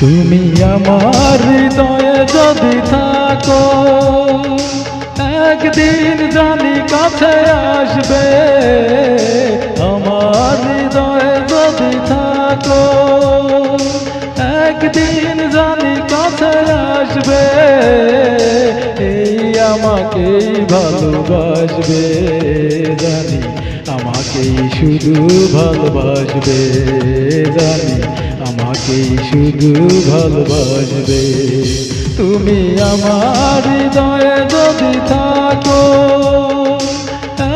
তুমি আমার হৃদয়ে যদি থাকো, একদিন জানি কাছে আসবে। আমার হৃদয়ে যদি থাকো, একদিন জানি কাছে আসবে। এই আমাকেই ভালোবাসবে জানি, আমাকেই শুধু ভালোবাসবে জানি, আমাকেই শুধু ভালোবাসবে। তুমি আমার হৃদয়ে যদি থাকো,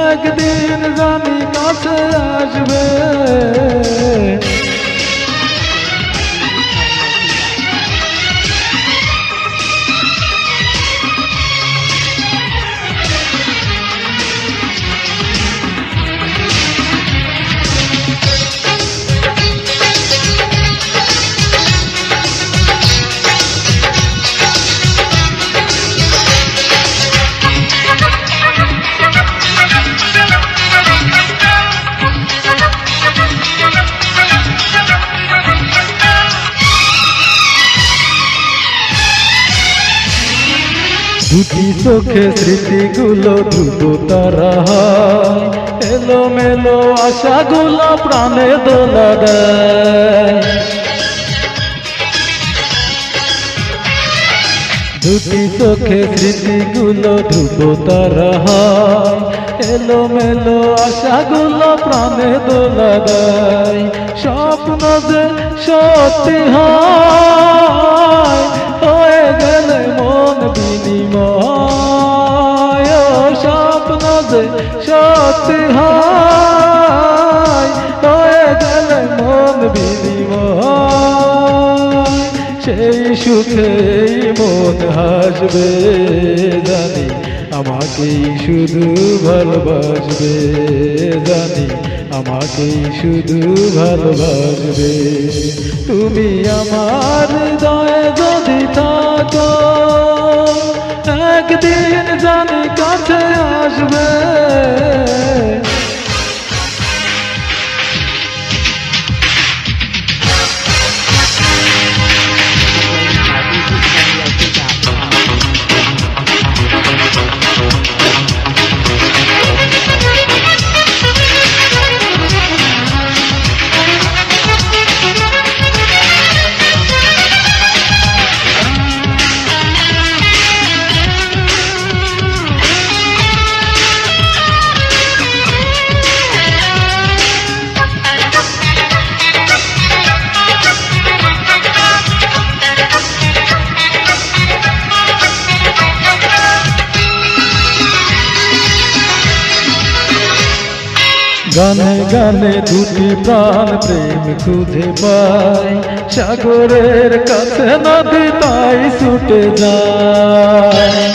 একদিন জানি কাছে আসবে। দুটি চোখে স্মৃতিগুলো দ্রুত তারা হয়, এলোমেলো আশাগুলো প্রাণে দোলা দেয়। দুটি চোখে স্মৃতিগুলো দ্রুত তারা হয়, এলোমেলো আশাগুলো প্রাণে দোলা দেয়। স্বপ্ন যে সত্যি হয়, হয়ে গেলে মন বিনিময়। স্বপ্ন যে সত্যি হয়, হয়ে গেলে মন বিনিময়। সেই সুখেই মন হাসবে জানি, আমাকেই শুধু ভালোবাসবে জানি, আমাকেই শুধু ভালোবাসবে। তুমি আমার হৃদয়ে যদি থাকো, একদিন জানি কাছে আসবে। গানে গানে দুটি প্রাণ প্রেম খুঁজে পায়, সাগরের কাছে নদী তাই ছুটে যায়।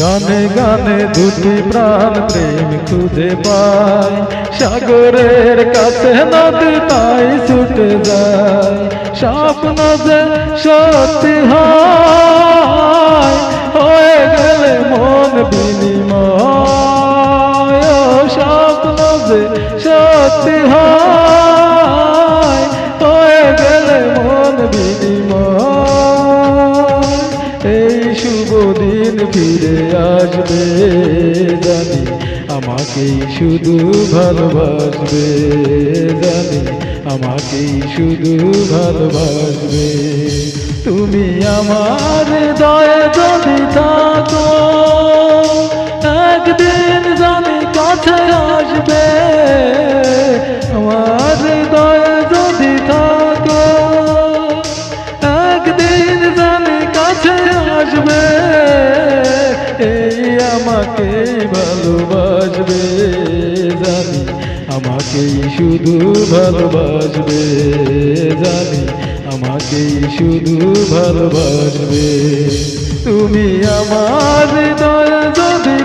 গানে গানে দুটি প্রাণ প্রেম খুঁজে পায়, সাগরের কাছে নদী তাই ছুটে যায়। স্বপ্ন যে সত্যি হয়, হয়ে গেলে মন বিনিময়। স্বপ্ন যে সত্যি হয়, হয়ে গেলে মন বিনিময়। এই শুভ দিন ফিরে আসবে জানি, আমাকেই শুধু ভালোবাসবে জানি, আমাকেই শুধু ভালোবাসবে। তুমি আমার হৃদয়ে যদি থাকো, একদিন জানি কাছে আসবে। আমার হৃদয়ে যদি থাকো, একদিন জানি কাছে আসবে। এই আমাকেই ভালোবাসবে জানি, আমাকেই শুধু ভালোবাসবে জানি, আমাকেই শুধু ভালোবাসবে। তুমি আমার হৃদয়ে যদি